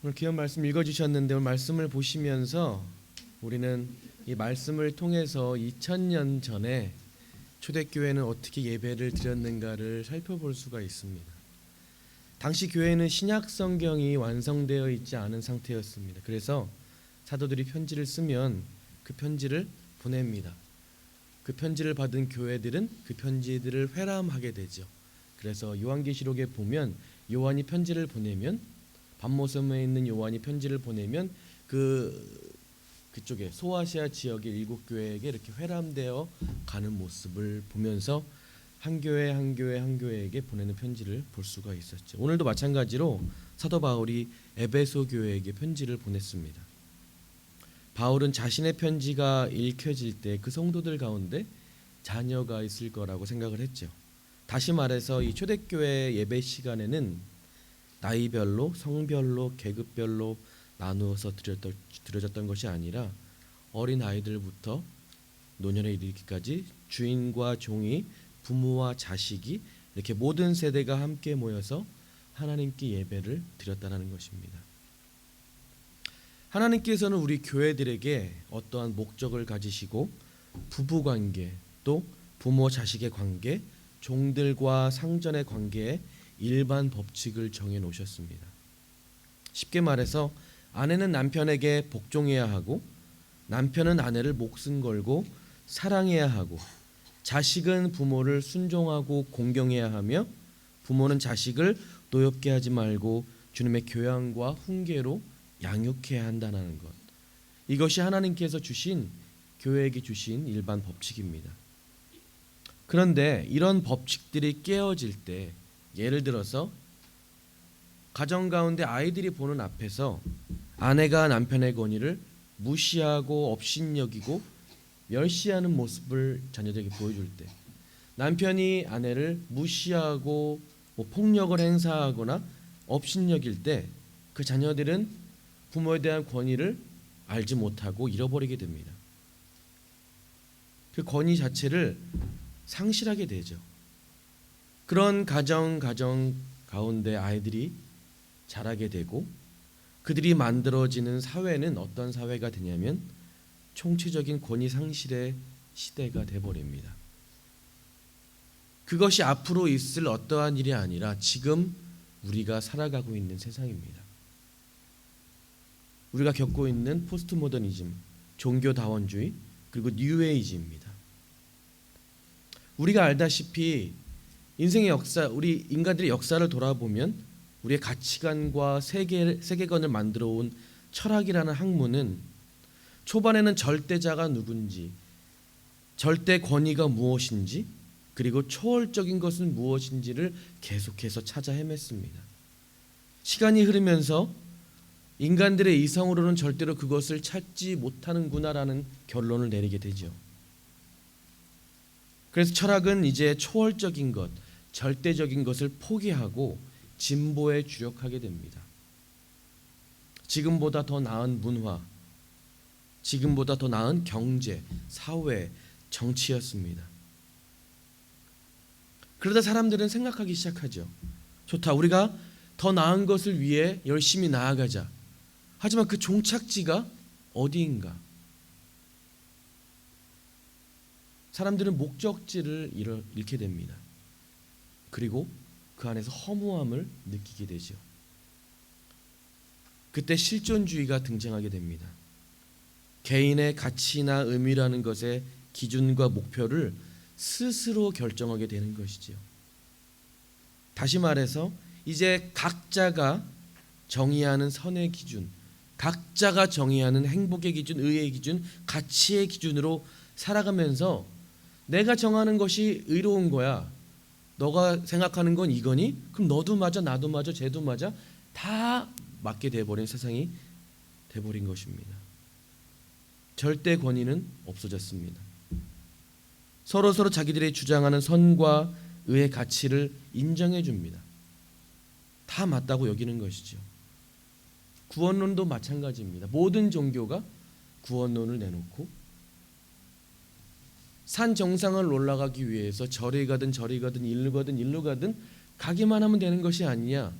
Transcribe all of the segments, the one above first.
오늘 귀한 말씀 읽어주셨는데 오늘 말씀을 보시면서 우리는 이 말씀을 통해서 2000년 전에 초대교회는 어떻게 예배를 드렸는가를 살펴볼 수가 있습니다. 당시 교회는 신약 성경이 완성되어 있지 않은 상태였습니다. 그래서 사도들이 편지를 쓰면 그 편지를 보냅니다. 그 편지를 받은 교회들은 그 편지들을 회람하게 되죠. 그래서 요한계시록에 보면 요한이 편지를 보내면 반모섬에 있는 요한이 편지를 보내면 그쪽에 소아시아 지역의 7교회에게 이렇게 회람되어 가는 모습을 보면서 한 교회 한 교회 한 교회에게 보내는 편지를 볼 수가 있었죠. 오늘도 마찬가지로 사도 바울이 에베소 교회에게 편지를 보냈습니다. 바울은 자신의 편지가 읽혀질 때 그 성도들 가운데 자녀가 있을 거라고 생각을 했죠. 다시 말해서 이 초대교회 예배 시간에는 나이별로, 성별로, 계급별로 나누어서 드려졌던 것이 아니라 어린 아이들부터 노년에 이르기까지 주인과 종이, 부모와 자식이 이렇게 모든 세대가 함께 모여서 하나님께 예배를 드렸다는 것입니다. 하나님께서는 우리 교회들에게 어떠한 목적을 가지시고 부부관계, 또 부모 자식의 관계, 종들과 상전의 관계에 일반 법칙을 정해 놓으셨습니다. 쉽게 말해서 아내는 남편에게 복종해야 하고, 남편은 아내를 목숨 걸고 사랑해야 하고, 자식은 부모를 순종하고 공경해야 하며, 부모는 자식을 노엽게 하지 말고 주님의 교양과 훈계로 양육해야 한다는 것. 이것이 하나님께서 주신, 교회에게 주신 일반 법칙입니다. 그런데 이런 법칙들이 깨어질 때, 예를 들어서 가정 가운데 아이들이 보는 앞에서 아내가 남편의 권위를 무시하고 업신여기고 멸시하는 모습을 자녀들에게 보여줄 때, 남편이 아내를 무시하고 폭력을 행사하거나 업신여길 때 그 자녀들은 부모에 대한 권위를 알지 못하고 잃어버리게 됩니다. 그 권위 자체를 상실하게 되죠. 그런 가정 가운데 아이들이 자라게 되고 그들이 만들어지는 사회는 어떤 사회가 되냐면 총체적인 권위 상실의 시대가 되어버립니다. 그것이 앞으로 있을 어떠한 일이 아니라 지금 우리가 살아가고 있는 세상입니다. 우리가 겪고 있는 포스트 모더니즘, 종교다원주의, 그리고 뉴에이지입니다. 우리가 알다시피 인생의 역사, 우리 인간들의 역사를 돌아보면 우리의 가치관과 세계관을 만들어 온 철학이라는 학문은 초반에는 절대자가 누군지, 절대 권위가 무엇인지, 그리고 초월적인 것은 무엇인지를 계속해서 찾아 헤맸습니다. 시간이 흐르면서 인간들의 이성으로는 절대로 그것을 찾지 못하는구나라는 결론을 내리게 되죠. 그래서 철학은 이제 초월적인 것, 절대적인 것을 포기하고 진보에 주력하게 됩니다. 지금보다 더 나은 문화, 지금보다 더 나은 경제, 사회, 정치였습니다. 그러다 사람들은 생각하기 시작하죠. 좋다, 우리가 더 나은 것을 위해 열심히 나아가자. 하지만 그 종착지가 어디인가? 사람들은 목적지를 잃게 됩니다. 그리고 그 안에서 허무함을 느끼게 되죠. 그때 실존주의가 등장하게 됩니다. 개인의 가치나 의미라는 것의 기준과 목표를 스스로 결정하게 되는 것이죠. 다시 말해서 이제 각자가 정의하는 선의 기준, 각자가 정의하는 행복의 기준, 의의 기준, 가치의 기준으로 살아가면서 내가 정하는 것이 의로운 거야, 너가 생각하는 건 이거니? 그럼 너도 맞아, 나도 맞아, 쟤도 맞아, 다 맞게 돼버린 세상이 돼버린 것입니다. 절대 권위는 없어졌습니다. 서로 자기들이 주장하는 선과 의의 가치를 인정해 줍니다. 다 맞다고 여기는 것이죠. 구원론도 마찬가지입니다. 모든 종교가 구원론을 내놓고 산 정상을 올라가기 위해서 저리 가든 일로 가든 가기만 하면 되는 것이 아니냐,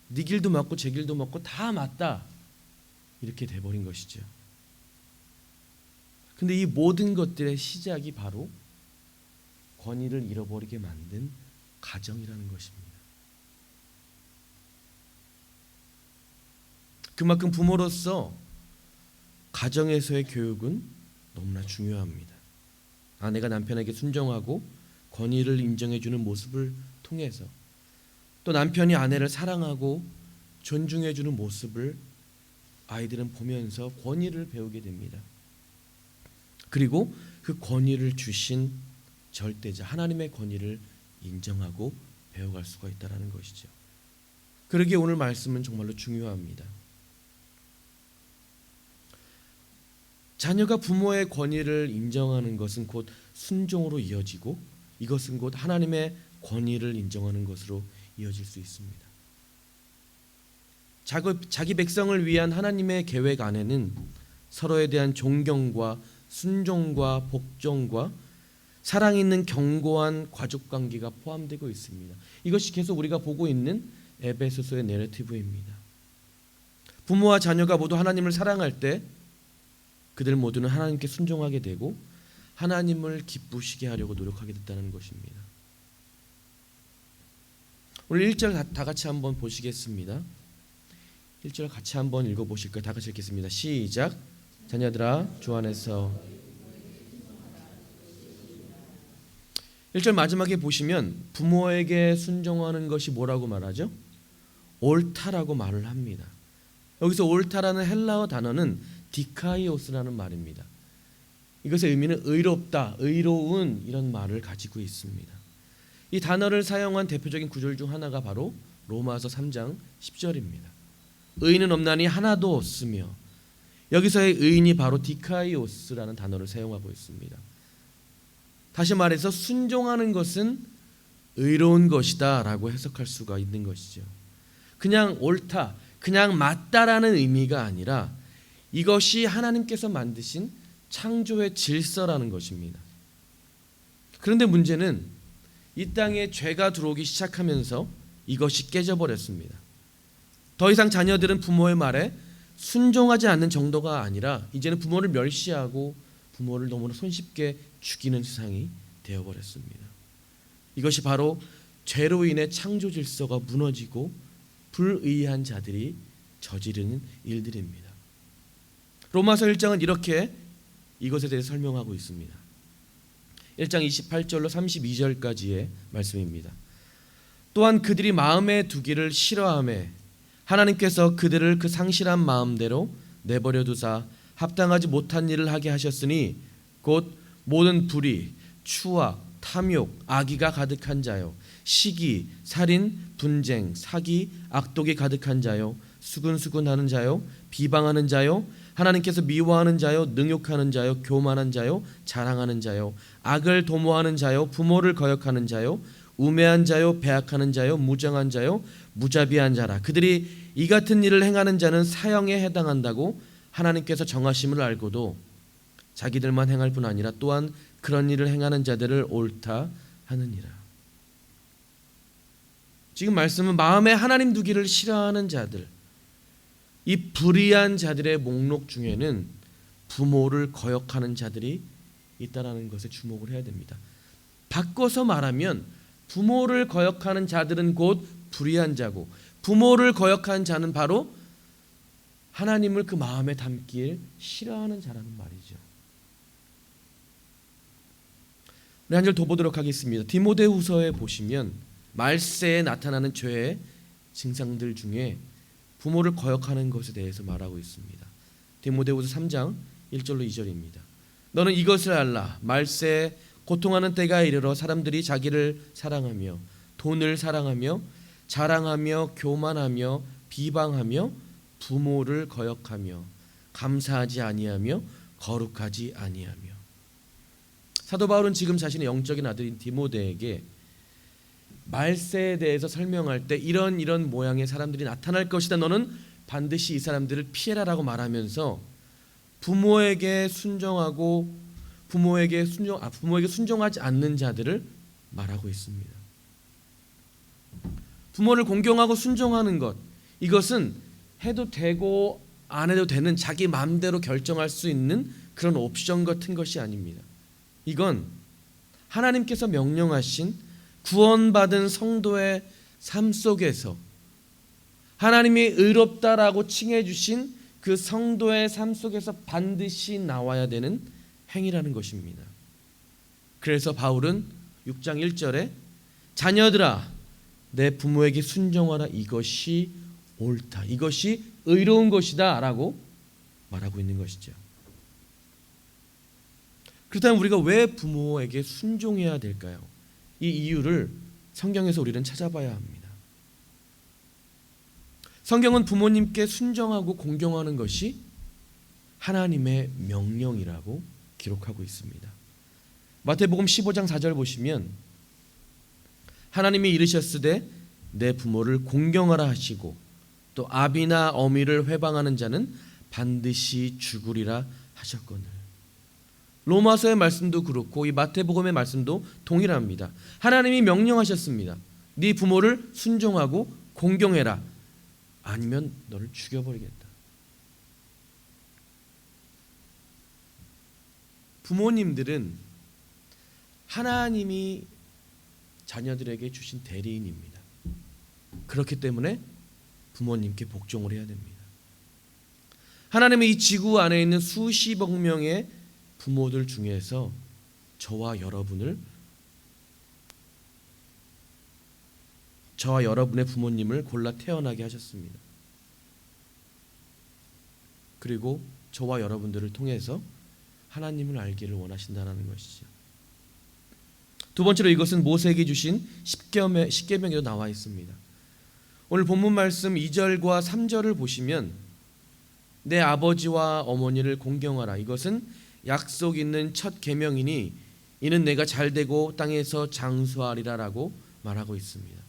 네 길도 맞고 제 길도 맞고 다 맞다, 이렇게 돼버린 것이죠. 근데 이 모든 것들의 시작이 바로 권위를 잃어버리게 만든 가정이라는 것입니다. 그만큼 부모로서 가정에서의 교육은 너무나 중요합니다. 아내가 남편에게 순종하고 권위를 인정해주는 모습을 통해서 또 남편이 아내를 사랑하고 존중해주는 모습을 아이들은 보면서 권위를 배우게 됩니다. 그리고 그 권위를 주신 절대자 하나님의 권위를 인정하고 배워갈 수가 있다는 것이죠. 그러기에 오늘 말씀은 정말로 중요합니다. 자녀가 부모의 권위를 인정하는 것은 곧 순종으로 이어지고 이것은 곧 하나님의 권위를 인정하는 것으로 이어질 수 있습니다. 자기 백성을 위한 하나님의 계획 안에는 서로에 대한 존경과 순종과 복종과 사랑 있는 견고한 가족 관계가 포함되고 있습니다. 이것이 계속 우리가 보고 있는 에베소서의 내러티브입니다. 부모와 자녀가 모두 하나님을 사랑할 때 그들 모두는 하나님께 순종하게 되고 하나님을 기쁘시게 하려고 노력하게 됐다는 것입니다. 오늘 1절 다 같이 한번 보시겠습니다. 1절 같이 한번 읽어보실까요? 다 같이 읽겠습니다. 시작. 자녀들아 주 안에서 1절 마지막에 보시면 부모에게 순종하는 것이 뭐라고 말하죠? 옳다라고 말을 합니다. 여기서 옳다라는 헬라어 단어는 디카이오스라는 말입니다. 이것의 의미는 의롭다, 의로운 이런 말을 가지고 있습니다. 이 단어를 사용한 대표적인 구절 중 하나가 바로 로마서 3장 10절입니다. 의인은 없나니 하나도 없으며 여기서의 의인이 바로 디카이오스라는 단어를 사용하고 있습니다. 다시 말해서 순종하는 것은 의로운 것이다 라고 해석할 수가 있는 것이죠. 그냥 옳다, 그냥 맞다라는 의미가 아니라 이것이 하나님께서 만드신 창조의 질서라는 것입니다. 그런데 문제는 이 땅에 죄가 들어오기 시작하면서 이것이 깨져버렸습니다. 더 이상 자녀들은 부모의 말에 순종하지 않는 정도가 아니라 이제는 부모를 멸시하고 부모를 너무나 손쉽게 죽이는 세상이 되어버렸습니다. 이것이 바로 죄로 인해 창조 질서가 무너지고 불의한 자들이 저지르는 일들입니다. 로마서 1장은 이렇게 이것에 대해 설명하고 있습니다. 1장 28절로 32절까지의 말씀입니다. 또한 그들이 마음에 두기를 싫어하매 하나님께서 그들을 그 상실한 마음대로 내버려 두사 합당하지 못한 일을 하게 하셨으니 곧 모든 불의, 추악, 탐욕, 악의가 가득한 자요, 시기, 살인, 분쟁, 사기, 악독이 가득한 자요, 수근수근하는 자요, 비방하는 자요, 하나님께서 미워하는 자요, 능욕하는 자요, 교만한 자요, 자랑하는 자요, 악을 도모하는 자요, 부모를 거역하는 자요, 우매한 자요, 배악하는 자요, 무정한 자요, 무자비한 자라. 그들이 이 같은 일을 행하는 자는 사형에 해당한다고 하나님께서 정하심을 알고도 자기들만 행할 뿐 아니라 또한 그런 일을 행하는 자들을 옳다 하느니라. 지금 말씀은 마음에 하나님 두기를 싫어하는 자들, 이 불의한 자들의 목록 중에는 부모를 거역하는 자들이 있다는 것에 주목을 해야 됩니다. 바꿔서 말하면 부모를 거역하는 자들은 곧 불의한 자고 부모를 거역하는 자는 바로 하나님을 그 마음에 담길 싫어하는 자라는 말이죠. 우리 한 절 더 보도록 하겠습니다. 디모데후서에 보시면 말세에 나타나는 죄의 증상들 중에 부모를 거역하는 것에 대해서 말하고 있습니다. 디모데후서 3장 1절로 2절입니다. 너는 이것을 알라. 말세에 고통하는 때가 이르러 사람들이 자기를 사랑하며 돈을 사랑하며 자랑하며 교만하며 비방하며 부모를 거역하며 감사하지 아니하며 거룩하지 아니하며. 사도 바울은 지금 자신의 영적인 아들인 디모데에게 말세에 대해서 설명할 때 이런 모양의 사람들이 나타날 것이다. 너는 반드시 이 사람들을 피해라라고 말하면서 부모에게 순종하고 부모에게 순종하지 않는 자들을 말하고 있습니다. 부모를 공경하고 순종하는 것, 이것은 해도 되고 안 해도 되는, 자기 마음대로 결정할 수 있는 그런 옵션 같은 것이 아닙니다. 이건 하나님께서 명령하신 구원받은 성도의 삶 속에서 하나님이 의롭다라고 칭해 주신 그 성도의 삶 속에서 반드시 나와야 되는 행위라는 것입니다. 그래서 바울은 6장 1절에 자녀들아 내 부모에게 순종하라, 이것이 옳다, 이것이 의로운 것이다 라고 말하고 있는 것이죠. 그렇다면 우리가 왜 부모에게 순종해야 될까요? 이 이유를 성경에서 우리는 찾아봐야 합니다. 성경은 부모님께 순종하고 공경하는 것이 하나님의 명령이라고 기록하고 있습니다. 마태복음 15장 4절 보시면 하나님이 이르셨으되 내 부모를 공경하라 하시고 또 아비나 어미를 회방하는 자는 반드시 죽으리라 하셨거늘. 로마서의 말씀도 그렇고 이 마태복음의 말씀도 동일합니다. 하나님이 명령하셨습니다. 네 부모를 순종하고 공경해라, 아니면 너를 죽여버리겠다. 부모님들은 하나님이 자녀들에게 주신 대리인입니다. 그렇기 때문에 부모님께 복종을 해야 됩니다. 하나님은 이 지구 안에 있는 수십억 명의 부모들 중에서 저와 여러분의 부모님을 골라 태어나게 하셨습니다. 그리고 저와 여러분들을 통해서 하나님을 알기를 원하신다는 것이죠. 두 번째로 이것은 모세에게 주신 십계명에도 나와 있습니다. 오늘 본문 말씀 2절과 3절을 보시면 내 아버지와 어머니를 공경하라, 이것은 약속 있는 첫 계명이니 이는 내가 잘되고 땅에서 장수하리라라고 말하고 있습니다.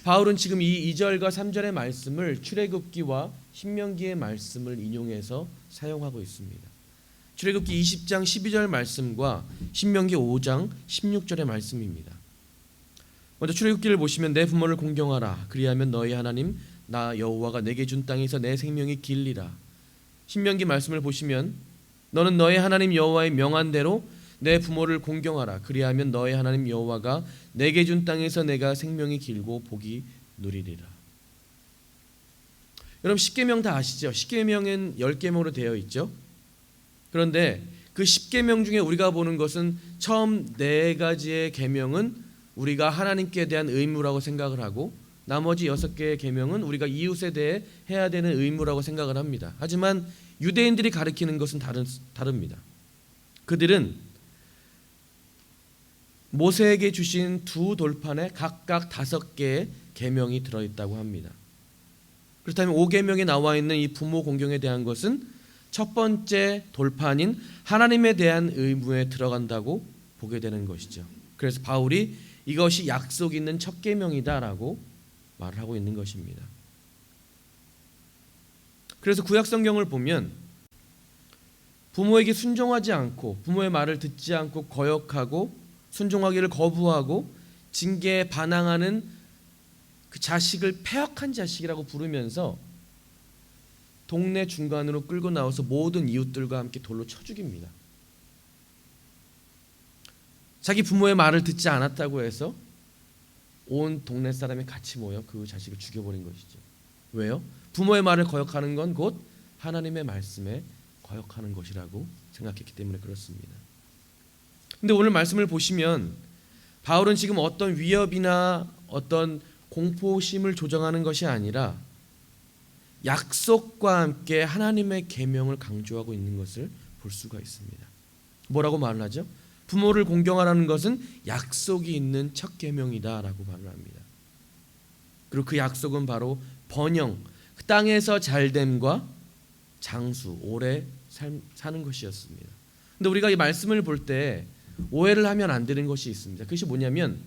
바울은 지금 이 2절과 3절의 말씀을 출애굽기와 신명기의 말씀을 인용해서 사용하고 있습니다. 출애굽기 20장 12절 말씀과 신명기 5장 16절의 말씀입니다. 먼저 출애굽기를 보시면 내 부모를 공경하라, 그리하면 너희 하나님 나 여호와가 내게 준 땅에서 내 생명이 길리라. 신명기 말씀을 보시면 너는 너희 하나님 여호와의 명한 대로 내 부모를 공경하라, 그리하면 너희 하나님 여호와가 내게 준 땅에서 내가 생명이 길고 복이 누리리라. 여러분 십계명 다 아시죠? 십계명은 10계명으로 되어 있죠. 그런데 그 10계명 중에 우리가 보는 것은 처음 4가지의 계명은 우리가 하나님께 대한 의무라고 생각을 하고 나머지 6개의 계명은 우리가 이웃에 대해 해야 되는 의무라고 생각을 합니다. 하지만 유대인들이 가르치는 것은 다릅니다. 그들은 모세에게 주신 2 돌판에 각각 5개의 계명이 들어있다고 합니다. 그렇다면 5계명에 나와 있는 이 부모 공경에 대한 것은 첫 번째 돌판인 하나님에 대한 의무에 들어간다고 보게 되는 것이죠. 그래서 바울이 이것이 약속 있는 첫 계명이다라고 말을 하고 있는 것입니다. 그래서 구약 성경을 보면 부모에게 순종하지 않고 부모의 말을 듣지 않고 거역하고 순종하기를 거부하고 징계에 반항하는 그 자식을 패역한 자식이라고 부르면서 동네 중간으로 끌고 나와서 모든 이웃들과 함께 돌로 쳐 죽입니다. 자기 부모의 말을 듣지 않았다고 해서 온 동네 사람이 같이 모여 그 자식을 죽여버린 것이죠. 왜요? 부모의 말을 거역하는 건 곧 하나님의 말씀에 거역하는 것이라고 생각했기 때문에 그렇습니다. 근데 오늘 말씀을 보시면 바울은 지금 어떤 위협이나 어떤 공포심을 조정하는 것이 아니라 약속과 함께 하나님의 계명을 강조하고 있는 것을 볼 수가 있습니다. 뭐라고 말을 하죠? 부모를 공경하라는 것은 약속이 있는 첫 계명이다라고 말을 합니다. 그리고 그 약속은 바로 번영, 그 땅에서 잘됨과 장수, 오래 사는 것이었습니다. 근데 우리가 이 말씀을 볼 때 오해를 하면 안 되는 것이 있습니다. 그것이 뭐냐면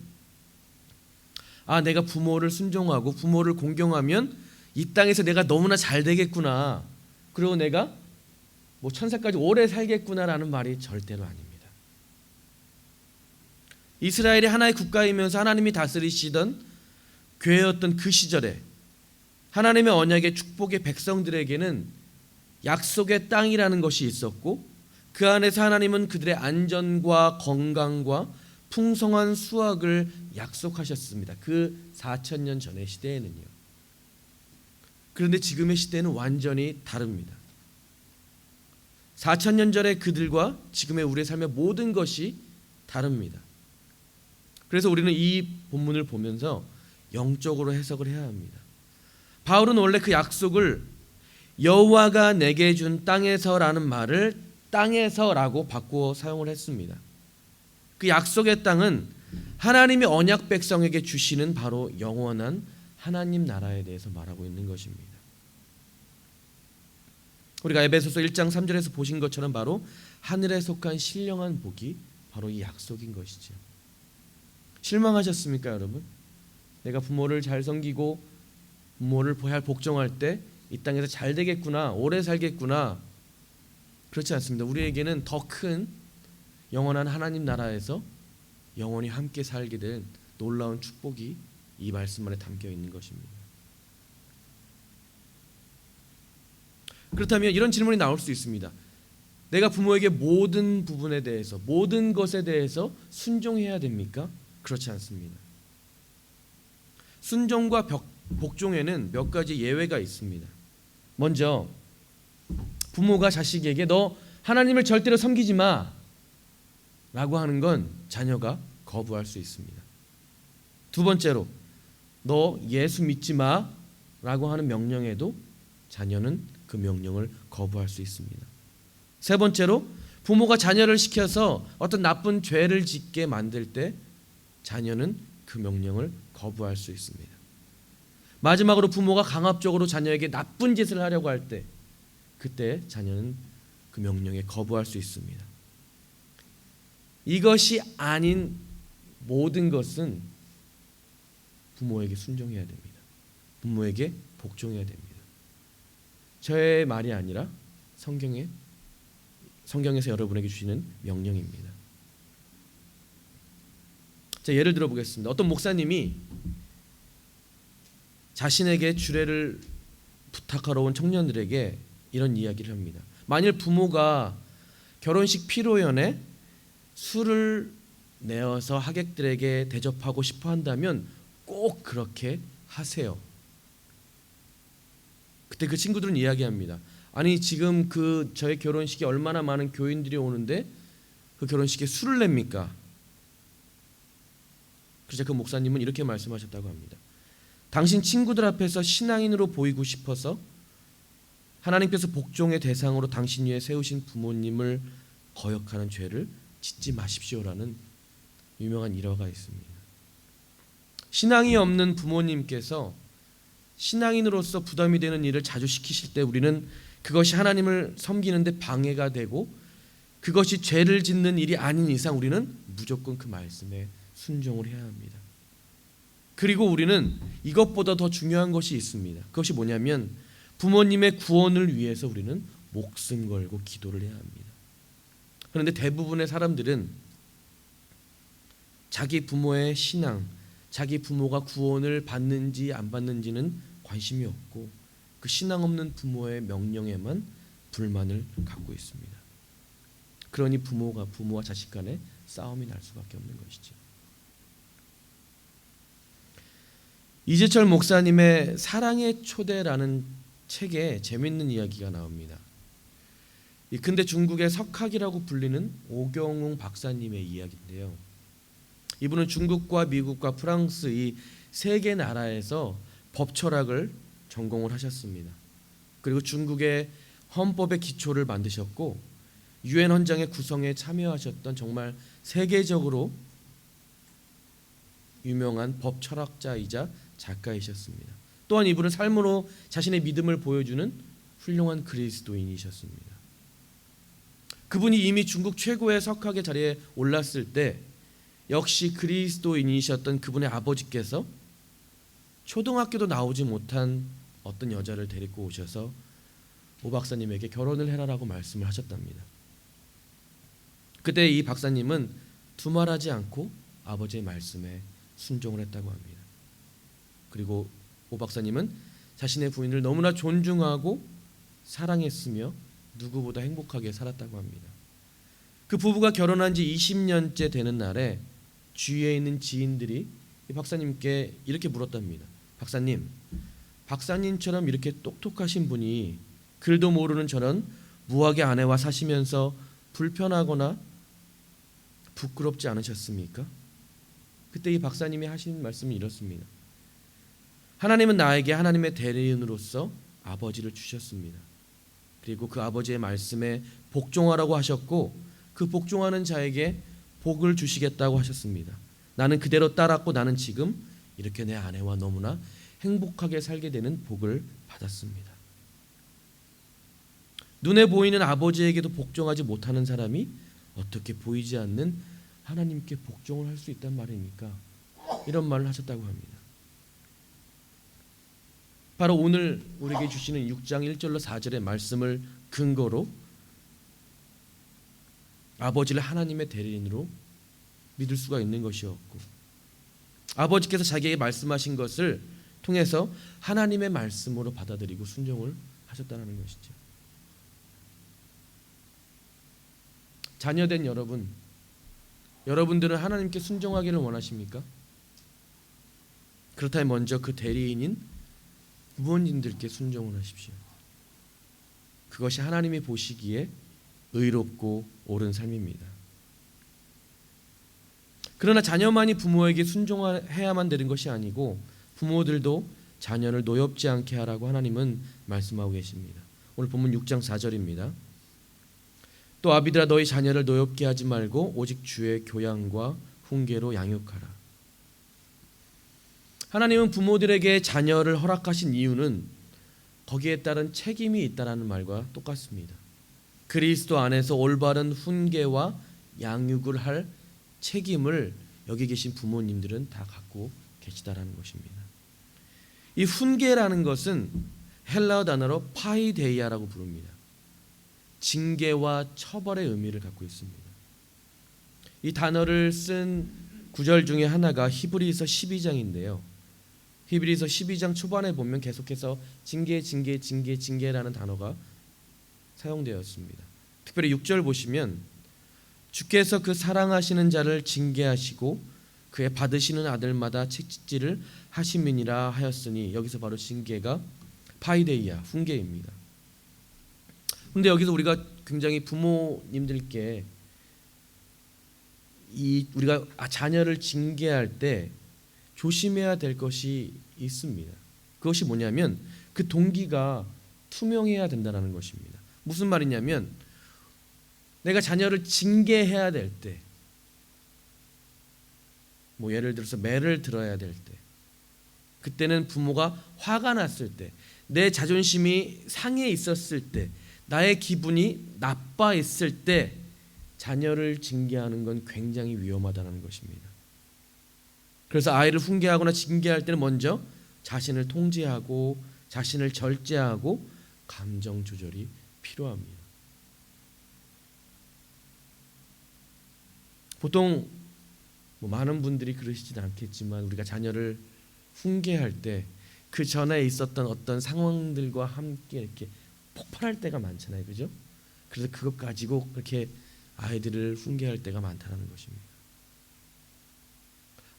내가 부모를 순종하고 부모를 공경하면 이 땅에서 내가 너무나 잘 되겠구나, 그리고 내가 천사까지 오래 살겠구나라는 말이 절대로 아닙니다. 이스라엘이 하나의 국가이면서 하나님이 다스리시던 교회였던 그 시절에 하나님의 언약의 축복의 백성들에게는 약속의 땅이라는 것이 있었고 그 안에서 하나님은 그들의 안전과 건강과 풍성한 수확을 약속하셨습니다. 그 4,000년 전의 시대에는요. 그런데 지금의 시대는 완전히 다릅니다. 4,000년 전의 그들과 지금의 우리의 삶의 모든 것이 다릅니다. 그래서 우리는 이 본문을 보면서 영적으로 해석을 해야 합니다. 바울은 원래 그 약속을 여호와가 내게 준 땅에서라는 말을 땅에서라고 바꾸어 사용을 했습니다. 그 약속의 땅은 하나님이 언약 백성에게 주시는 바로 영원한 하나님 나라에 대해서 말하고 있는 것입니다. 우리가 에베소서 1장 3절에서 보신 것처럼 바로 하늘에 속한 신령한 복이 바로 이 약속인 것이죠. 실망하셨습니까, 여러분? 내가 부모를 잘 섬기고 부모를 잘 복종할 때 이 땅에서 잘 되겠구나, 오래 살겠구나. 그렇지 않습니다. 우리에게는 더 큰 영원한 하나님 나라에서 영원히 함께 살게 된 놀라운 축복이 이 말씀 안에 담겨 있는 것입니다. 그렇다면 이런 질문이 나올 수 있습니다. 내가 부모에게 모든 부분에 대해서, 모든 것에 대해서 순종해야 됩니까? 그렇지 않습니다. 순종과 복종에는 몇 가지 예외가 있습니다. 먼저 부모가 자식에게 너 하나님을 절대로 섬기지 마 라고 하는 건 자녀가 거부할 수 있습니다. 두 번째로 너 예수 믿지 마 라고 하는 명령에도 자녀는 그 명령을 거부할 수 있습니다. 세 번째로 부모가 자녀를 시켜서 어떤 나쁜 죄를 짓게 만들 때 자녀는 그 명령을 거부할 수 있습니다. 마지막으로 부모가 강압적으로 자녀에게 나쁜 짓을 하려고 할 때 그때 자녀는 그 명령에 거부할 수 있습니다. 이것이 아닌 모든 것은 부모에게 순종해야 됩니다. 부모에게 복종해야 됩니다. 저의 말이 아니라 성경에서 여러분에게 주시는 명령입니다. 자, 예를 들어 보겠습니다. 어떤 목사님이 자신에게 주례를 부탁하러 온 청년들에게 이런 이야기를 합니다. 만일 부모가 결혼식 피로연에 술을 내어서 하객들에게 대접하고 싶어 한다면 꼭 그렇게 하세요. 그때 그 친구들은 이야기합니다. 아니 지금 저의 결혼식에 얼마나 많은 교인들이 오는데 그 결혼식에 술을 냅니까? 그래서 그 목사님은 이렇게 말씀하셨다고 합니다. 당신 친구들 앞에서 신앙인으로 보이고 싶어서 하나님께서 복종의 대상으로 당신 위에 세우신 부모님을 거역하는 죄를 짓지 마십시오라는 유명한 일화가 있습니다. 신앙이 없는 부모님께서 신앙인으로서 부담이 되는 일을 자주 시키실 때 우리는 그것이 하나님을 섬기는 데 방해가 되고 그것이 죄를 짓는 일이 아닌 이상 우리는 무조건 그 말씀에 순종을 해야 합니다. 그리고 우리는 이것보다 더 중요한 것이 있습니다. 그것이 뭐냐면 부모님의 구원을 위해서 우리는 목숨 걸고 기도를 해야 합니다. 그런데 대부분의 사람들은 자기 부모의 신앙, 자기 부모가 구원을 받는지 안 받는지는 관심이 없고 그 신앙 없는 부모의 명령에만 불만을 갖고 있습니다. 그러니 부모와 자식 간에 싸움이 날 수밖에 없는 것이죠. 이재철 목사님의 사랑의 초대라는 책에 재밌는 이야기가 나옵니다. 근대 중국의 석학이라고 불리는 오경웅 박사님의 이야기인데요. 이분은 중국과 미국과 프랑스 이 세 개 나라에서 법철학을 전공을 하셨습니다. 그리고 중국의 헌법의 기초를 만드셨고 유엔 헌장의 구성에 참여하셨던 정말 세계적으로 유명한 법철학자이자 작가이셨습니다. 또한 이분은 삶으로 자신의 믿음을 보여주는 훌륭한 그리스도인이셨습니다. 그분이 이미 중국 최고의 석학의 자리에 올랐을 때 역시 그리스도인이셨던 그분의 아버지께서 초등학교도 나오지 못한 어떤 여자를 데리고 오셔서 오 박사님에게 결혼을 해라라고 말씀을 하셨답니다. 그때 이 박사님은 두말하지 않고 아버지의 말씀에 순종을 했다고 합니다. 그리고 오 박사님은 자신의 부인을 너무나 존중하고 사랑했으며 누구보다 행복하게 살았다고 합니다. 그 부부가 결혼한 지 20년째 되는 날에 주위에 있는 지인들이 이 박사님께 이렇게 물었답니다. 박사님처럼 이렇게 똑똑하신 분이 글도 모르는 저런 무학의 아내와 사시면서 불편하거나 부끄럽지 않으셨습니까? 그때 이 박사님이 하신 말씀이 이렇습니다. 하나님은 나에게 하나님의 대리인으로서 아버지를 주셨습니다. 그리고 그 아버지의 말씀에 복종하라고 하셨고 그 복종하는 자에게 복을 주시겠다고 하셨습니다. 나는 그대로 따랐고 나는 지금 이렇게 내 아내와 너무나 행복하게 살게 되는 복을 받았습니다. 눈에 보이는 아버지에게도 복종하지 못하는 사람이 어떻게 보이지 않는 하나님께 복종을 할 수 있단 말입니까? 이런 말을 하셨다고 합니다. 바로 오늘 우리에게 주시는 6장 1절로 4절의 말씀을 근거로 아버지를 하나님의 대리인으로 믿을 수가 있는 것이었고, 아버지께서 자기에게 말씀하신 것을 통해서 하나님의 말씀으로 받아들이고 순종을 하셨다는 것이죠. 자녀된 여러분들은 하나님께 순종하기를 원하십니까? 그렇다면 먼저 그 대리인인 부모님들께 순종을 하십시오. 그것이 하나님이 보시기에 의롭고 옳은 삶입니다. 그러나 자녀만이 부모에게 순종해야만 되는 것이 아니고 부모들도 자녀를 노엽지 않게 하라고 하나님은 말씀하고 계십니다. 오늘 본문 6장 4절입니다. 또 아비들아 너희 자녀를 노엽게 하지 말고 오직 주의 교양과 훈계로 양육하라. 하나님은 부모들에게 자녀를 허락하신 이유는 거기에 따른 책임이 있다라는 말과 똑같습니다. 그리스도 안에서 올바른 훈계와 양육을 할 책임을 여기 계신 부모님들은 다 갖고 계시다라는 것입니다. 이 훈계라는 것은 헬라어 단어로 파이데이아라고 부릅니다. 징계와 처벌의 의미를 갖고 있습니다. 이 단어를 쓴 구절 중에 하나가 히브리서 12장인데요. 히브리서 12장 초반에 보면 계속해서 징계라는 단어가 사용되었습니다. 특별히 6절 보시면 주께서 그 사랑하시는 자를 징계하시고 그의 받으시는 아들마다 책짓질을 하심이니라 하였으니, 여기서 바로 징계가 파이데이아, 훈계입니다. 그런데 여기서 우리가 굉장히 부모님들께 우리가 자녀를 징계할 때 조심해야 될 것이 있습니다. 그것이 뭐냐면 그 동기가 투명해야 된다는 것입니다. 무슨 말이냐면 내가 자녀를 징계해야 될 때, 예를 들어서 매를 들어야 될 때, 그때는 부모가 화가 났을 때, 내 자존심이 상해 있었을 때, 나의 기분이 나빠 있을 때 자녀를 징계하는 건 굉장히 위험하다는 것입니다. 그래서 아이를 훈계하거나 징계할 때는 먼저 자신을 통제하고 자신을 절제하고 감정 조절이 필요합니다. 보통 많은 분들이 그러시진 않겠지만 우리가 자녀를 훈계할 때 그 전에 있었던 어떤 상황들과 함께 이렇게 폭발할 때가 많잖아요, 그죠? 그래서 그것 가지고 그렇게 아이들을 훈계할 때가 많다는 것입니다.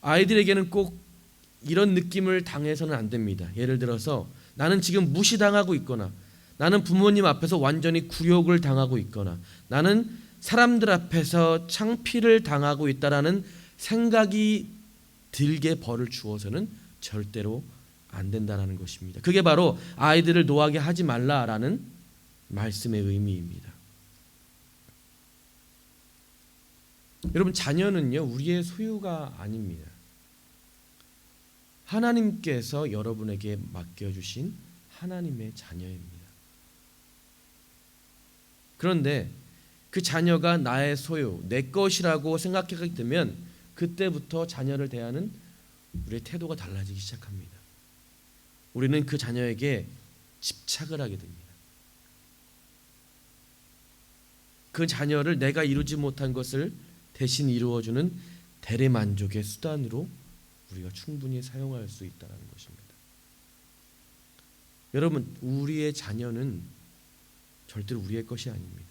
아이들에게는 꼭 이런 느낌을 당해서는 안 됩니다. 예를 들어서 나는 지금 무시당하고 있거나, 나는 부모님 앞에서 완전히 굴욕을 당하고 있거나, 나는 사람들 앞에서 창피를 당하고 있다라는 생각이 들게 벌을 주어서는 절대로 안 된다는 것입니다. 그게 바로 아이들을 노하게 하지 말라라는 말씀의 의미입니다. 여러분, 자녀는요 우리의 소유가 아닙니다. 하나님께서 여러분에게 맡겨주신 하나님의 자녀입니다. 그런데 그 자녀가 나의 소유, 내 것이라고 생각하게 되면 그때부터 자녀를 대하는 우리의 태도가 달라지기 시작합니다. 우리는 그 자녀에게 집착을 하게 됩니다. 그 자녀를 내가 이루지 못한 것을 대신 이루어주는 대리만족의 수단으로 우리가 충분히 사용할 수 있다는 것입니다. 여러분, 우리의 자녀는 절대로 우리의 것이 아닙니다.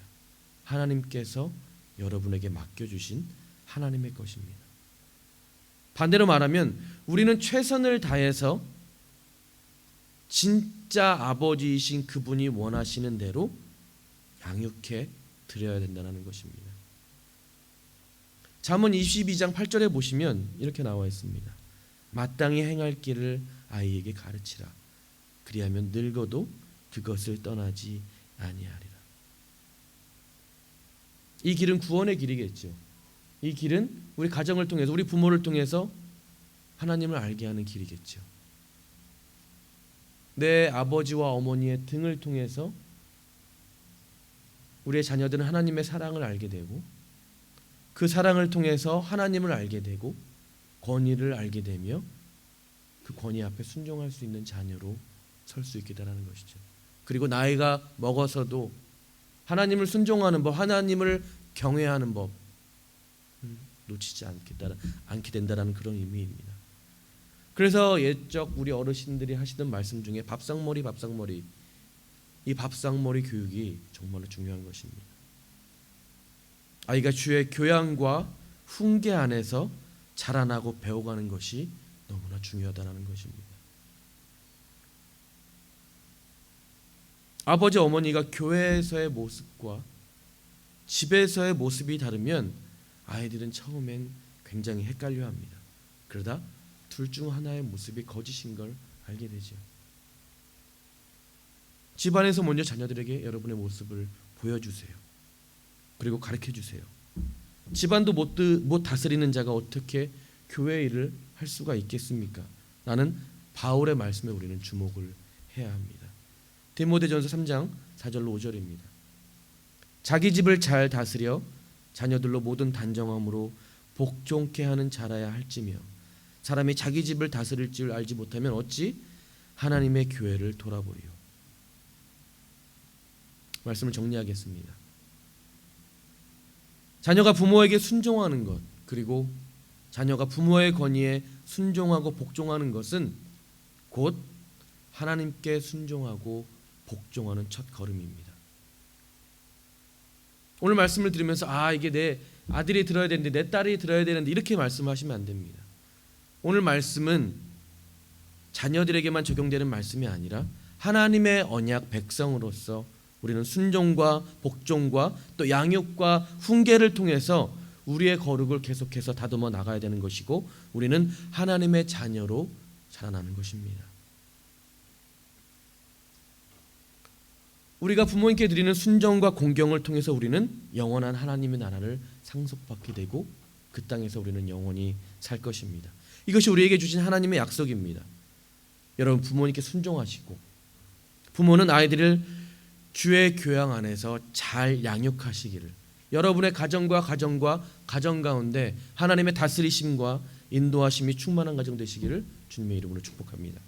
하나님께서 여러분에게 맡겨주신 하나님의 것입니다. 반대로 말하면 우리는 최선을 다해서 진짜 아버지이신 그분이 원하시는 대로 양육해 드려야 된다는 것입니다. 잠언 22장 8절에 보시면 이렇게 나와 있습니다. 마땅히 행할 길을 아이에게 가르치라. 그리하면 늙어도 그것을 떠나지 아니하리라. 이 길은 구원의 길이겠죠. 이 길은 우리 가정을 통해서, 우리 부모를 통해서 하나님을 알게 하는 길이겠죠. 내 아버지와 어머니의 등을 통해서 우리의 자녀들은 하나님의 사랑을 알게 되고, 그 사랑을 통해서 하나님을 알게 되고 권위를 알게 되며 그 권위 앞에 순종할 수 있는 자녀로 설 수 있게 되라는 것이죠. 그리고 나이가 먹어서도 하나님을 순종하는 법, 하나님을 경외하는 법 놓치지 않게 된다는 그런 의미입니다. 그래서 옛적 우리 어르신들이 하시던 말씀 중에 밥상머리 이 밥상머리 교육이 정말로 중요한 것입니다. 아이가 주의 교양과 훈계 안에서 자라나고 배워가는 것이 너무나 중요하다는 것입니다. 아버지 어머니가 교회에서의 모습과 집에서의 모습이 다르면 아이들은 처음엔 굉장히 헷갈려합니다. 그러다 둘 중 하나의 모습이 거짓인 걸 알게 되죠. 집안에서 먼저 자녀들에게 여러분의 모습을 보여주세요. 그리고 가르쳐주세요. 집안도 못 다스리는 자가 어떻게 교회 일을 할 수가 있겠습니까? 라는 바울의 말씀에 우리는 주목을 해야 합니다. 디모데전서 3장 4절로 5절입니다. 자기 집을 잘 다스려 자녀들로 모든 단정함으로 복종케 하는 자라야 할지며 사람이 자기 집을 다스릴 줄 알지 못하면 어찌 하나님의 교회를 돌아보리요. 말씀을 정리하겠습니다. 자녀가 부모에게 순종하는 것, 그리고 자녀가 부모의 권위에 순종하고 복종하는 것은 곧 하나님께 순종하고 복종하는 첫 걸음입니다. 오늘 말씀을 들으면서 이게 내 아들이 들어야 되는데 내 딸이 들어야 되는데 이렇게 말씀하시면 안 됩니다. 오늘 말씀은 자녀들에게만 적용되는 말씀이 아니라 하나님의 언약 백성으로서 우리는 순종과 복종과 또 양육과 훈계를 통해서 우리의 거룩을 계속해서 다듬어 나가야 되는 것이고 우리는 하나님의 자녀로 자라나는 것입니다. 우리가 부모님께 드리는 순종과 공경을 통해서 우리는 영원한 하나님의 나라를 상속받게 되고 그 땅에서 우리는 영원히 살 것입니다. 이것이 우리에게 주신 하나님의 약속입니다. 여러분 부모님께 순종하시고 부모는 아이들을 주의 교양 안에서 잘 양육하시기를 여러분의 가정 가운데 하나님의 다스리심과 인도하심이 충만한 가정 되시기를 주님의 이름으로 축복합니다.